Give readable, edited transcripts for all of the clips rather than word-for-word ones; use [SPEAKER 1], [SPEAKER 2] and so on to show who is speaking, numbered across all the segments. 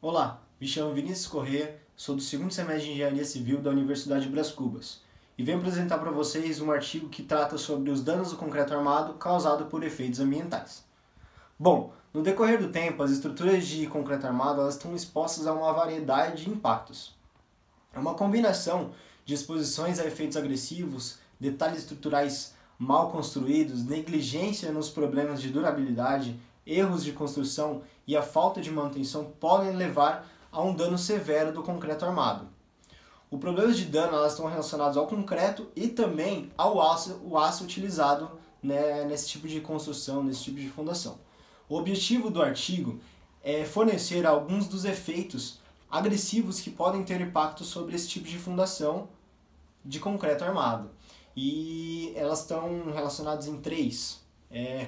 [SPEAKER 1] Olá, me chamo Vinícius Corrêa, sou do segundo semestre de Engenharia Civil da Universidade Brás Cubas e venho apresentar para vocês um artigo que trata sobre os danos do concreto armado causados por efeitos ambientais. Bom, no decorrer do tempo, as estruturas de concreto armado elas estão expostas a uma variedade de impactos. É uma combinação de exposições a efeitos agressivos, detalhes estruturais mal construídos, negligência nos problemas de durabilidade, erros de construção e a falta de manutenção podem levar a um dano severo do concreto armado. Os problemas de dano elas estão relacionados ao concreto e também ao aço utilizado, nesse tipo de construção, nesse tipo de fundação. O objetivo do artigo é fornecer alguns dos efeitos agressivos que podem ter impacto sobre esse tipo de fundação de concreto armado. E elas estão relacionadas em três,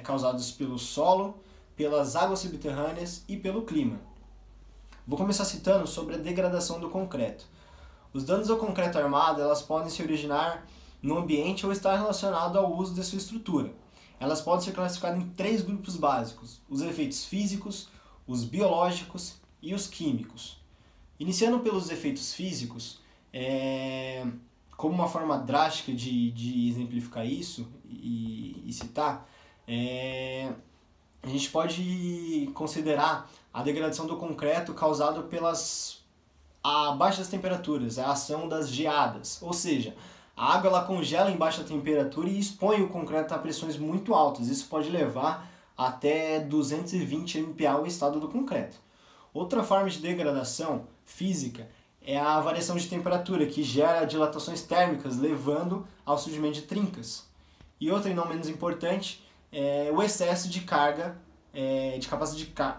[SPEAKER 1] causados pelo solo, pelas águas subterrâneas e pelo clima. Vou começar citando sobre a degradação do concreto. Os danos ao concreto armado elas podem se originar no ambiente ou estar relacionado ao uso de sua estrutura. Elas podem ser classificadas em três grupos básicos: os efeitos físicos, os biológicos e os químicos. Iniciando pelos efeitos físicos, como uma forma drástica de exemplificar isso e citar, a gente pode considerar a degradação do concreto causada pelas baixas temperaturas, a ação das geadas. Ou seja, a água ela congela em baixa temperatura e expõe o concreto a pressões muito altas. Isso pode levar até 220 MPa o estado do concreto. Outra forma de degradação física é a variação de temperatura, que gera dilatações térmicas, levando ao surgimento de trincas. E outra, e não menos importante, é o excesso de carga, de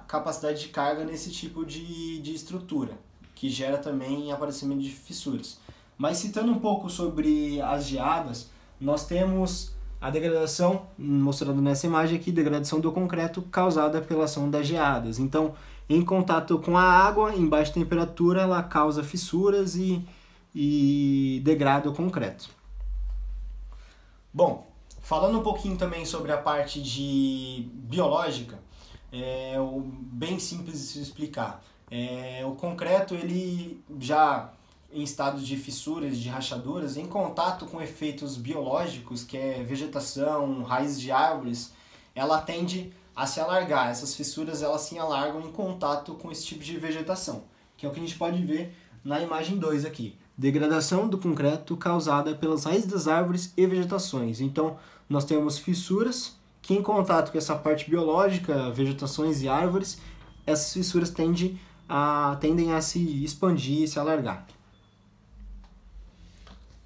[SPEAKER 1] capacidade de carga nesse tipo de estrutura, que gera também aparecimento de fissuras. Mas citando um pouco sobre as geadas, nós temos a degradação, mostrando nessa imagem aqui, degradação do concreto causada pela ação das geadas. Então, em contato com a água, em baixa temperatura, ela causa fissuras e degrada o concreto. Bom, falando um pouquinho também sobre a parte biológica, bem simples de se explicar. O concreto, ele já em estado de fissuras, de rachaduras, em contato com efeitos biológicos, que é vegetação, raízes de árvores, ela tende a se alargar. Essas fissuras elas se alargam em contato com esse tipo de vegetação, que é o que a gente pode ver na imagem 2 aqui. Degradação do concreto causada pelas raízes das árvores e vegetações. Então, nós temos fissuras que em contato com essa parte biológica, vegetações e árvores, essas fissuras tendem a se expandir e se alargar.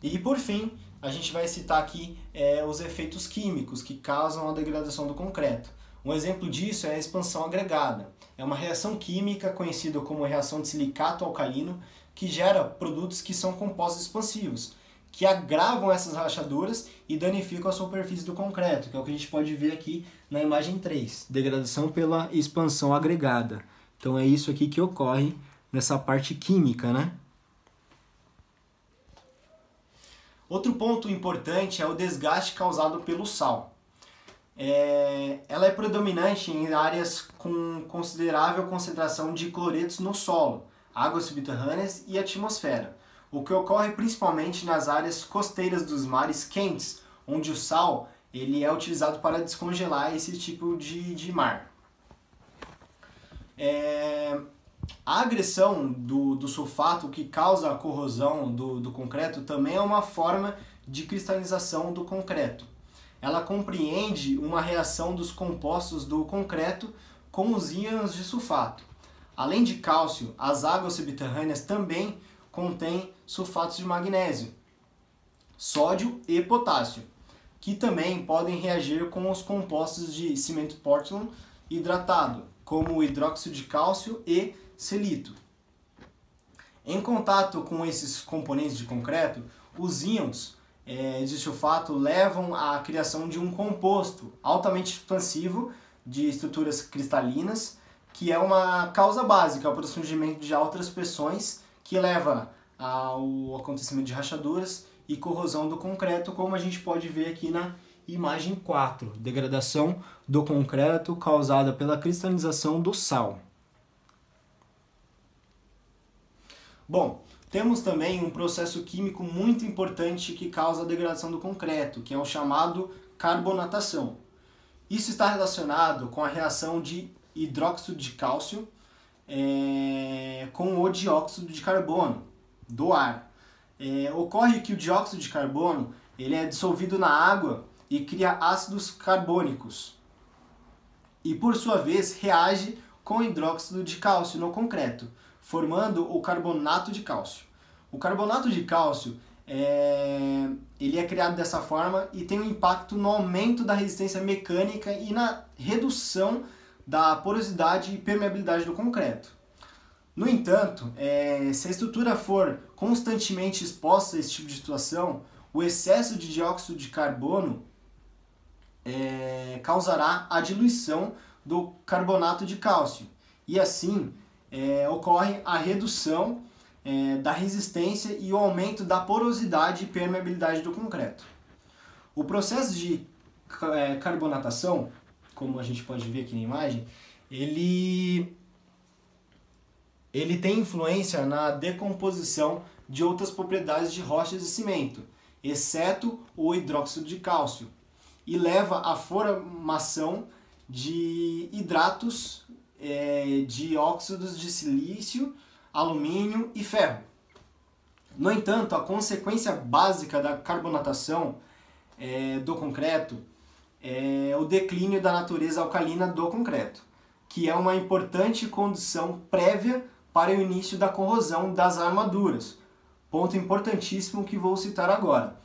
[SPEAKER 1] E por fim, a gente vai citar aqui os efeitos químicos que causam a degradação do concreto. Um exemplo disso é a expansão agregada. É uma reação química conhecida como reação de silicato alcalino que gera produtos que são compostos expansivos, que agravam essas rachaduras e danificam a superfície do concreto, que é o que a gente pode ver aqui na imagem 3, degradação pela expansão agregada. Então é isso aqui que ocorre nessa parte química, né? Outro ponto importante é o desgaste causado pelo sal. Ela é predominante em áreas com considerável concentração de cloretos no solo, águas subterrâneas e atmosfera, o que ocorre principalmente nas áreas costeiras dos mares quentes, onde o sal ele é utilizado para descongelar esse tipo de mar. A agressão do sulfato que causa a corrosão do concreto também é uma forma de cristalização do concreto. Ela compreende uma reação dos compostos do concreto com os íons de sulfato. Além de cálcio, as águas subterrâneas também contêm sulfatos de magnésio, sódio e potássio, que também podem reagir com os compostos de cimento Portland hidratado, como o hidróxido de cálcio e selito. Em contato com esses componentes de concreto, os íons de sulfato levam à criação de um composto altamente expansivo de estruturas cristalinas, que é uma causa básica para o surgimento de altas pressões que leva ao acontecimento de rachaduras e corrosão do concreto, como a gente pode ver aqui na imagem 4, degradação do concreto causada pela cristalização do sal. Bom, temos também um processo químico muito importante que causa a degradação do concreto, que é o chamado carbonatação. Isso está relacionado com a reação de hidróxido de cálcio com o dióxido de carbono do ar. Ocorre que o dióxido de carbono ele é dissolvido na água e cria ácidos carbônicos e, por sua vez, reage com o hidróxido de cálcio no concreto, formando o carbonato de cálcio. O carbonato de cálcio ele é criado dessa forma e tem um impacto no aumento da resistência mecânica e na redução da porosidade e permeabilidade do concreto. No entanto, se a estrutura for constantemente exposta a esse tipo de situação, o excesso de dióxido de carbono causará a diluição do carbonato de cálcio e assim ocorre a redução da resistência e o aumento da porosidade e permeabilidade do concreto. O processo de carbonatação, como a gente pode ver aqui na imagem, ele tem influência na decomposição de outras propriedades de rochas e cimento, exceto o hidróxido de cálcio, e leva à formação de hidratos de óxidos de silício, alumínio e ferro. No entanto, a consequência básica da carbonatação do concreto é o declínio da natureza alcalina do concreto, que é uma importante condição prévia para o início da corrosão das armaduras. Ponto importantíssimo que vou citar agora.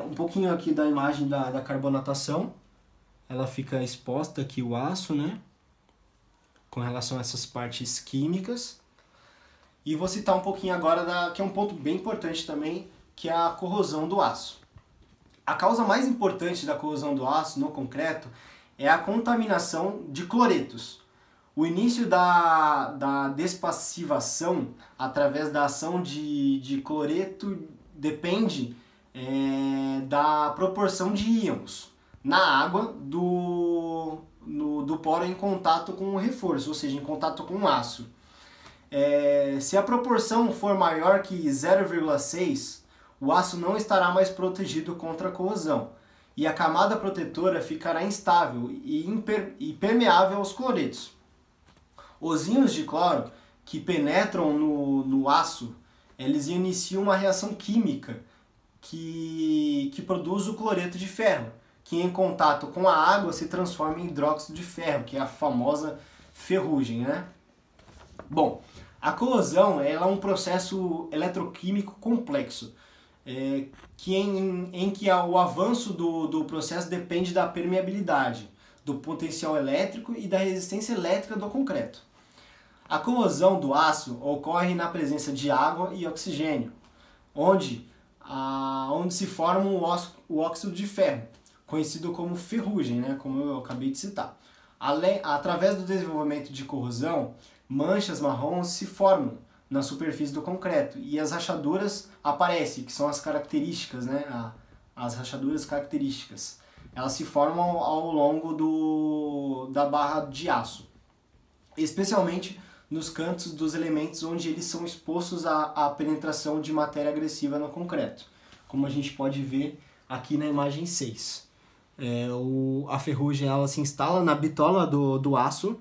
[SPEAKER 1] Um pouquinho aqui da imagem da carbonatação. Ela fica exposta aqui o aço, né? Com relação a essas partes químicas. E vou citar um pouquinho agora, que é um ponto bem importante também, que é a corrosão do aço. A causa mais importante da corrosão do aço no concreto é a contaminação de cloretos. O início da despassivação através da ação de cloreto depende da proporção de íons na água do poro em contato com o reforço, ou seja, em contato com o aço. Se a proporção for maior que 0,6, o aço não estará mais protegido contra a corrosão e a camada protetora ficará instável e permeável aos cloretos. Os íons de cloro que penetram no aço, eles iniciam uma reação química que produz o cloreto de ferro, que em contato com a água se transforma em hidróxido de ferro, que é a famosa ferrugem, né? Bom, a corrosão ela é um processo eletroquímico complexo, em que o avanço do processo depende da permeabilidade, do potencial elétrico e da resistência elétrica do concreto. A corrosão do aço ocorre na presença de água e oxigênio, onde se forma o óxido de ferro, conhecido como ferrugem, né, como eu acabei de citar. Através do desenvolvimento de corrosão, manchas marrons se formam na superfície do concreto e as rachaduras aparecem, que são as características, né, as rachaduras características. Elas se formam ao longo da barra de aço, especialmente nos cantos dos elementos onde eles são expostos à penetração de matéria agressiva no concreto, como a gente pode ver aqui na imagem 6. A ferrugem ela se instala na bitola do aço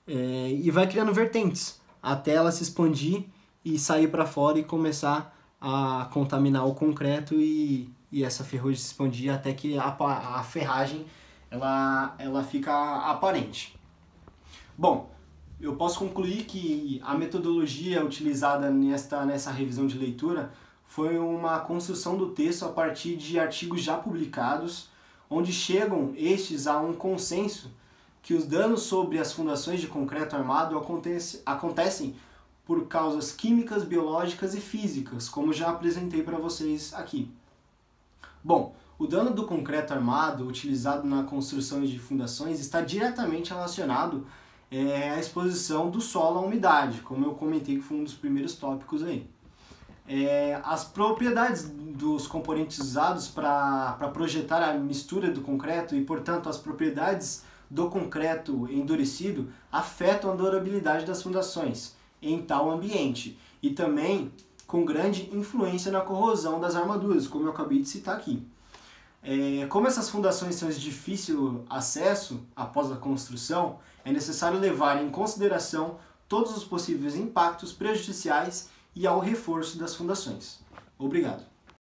[SPEAKER 1] e vai criando vertentes, até ela se expandir e sair para fora e começar a contaminar o concreto e essa ferrugem se expandir até que a ferragem ela fica aparente. Bom, eu posso concluir que a metodologia utilizada nessa revisão de leitura foi uma construção do texto a partir de artigos já publicados, onde chegam estes a um consenso que os danos sobre as fundações de concreto armado acontecem por causas químicas, biológicas e físicas, como já apresentei para vocês aqui. Bom, o dano do concreto armado utilizado na construção de fundações está diretamente relacionado à exposição do solo à umidade, como eu comentei que foi um dos primeiros tópicos aí. As propriedades dos componentes usados para projetar a mistura do concreto e, portanto, as propriedades do concreto endurecido afetam a durabilidade das fundações em tal ambiente e também com grande influência na corrosão das armaduras, como eu acabei de citar aqui. Como essas fundações são de difícil acesso após a construção, é necessário levar em consideração todos os possíveis impactos prejudiciais e ao reforço das fundações. Obrigado.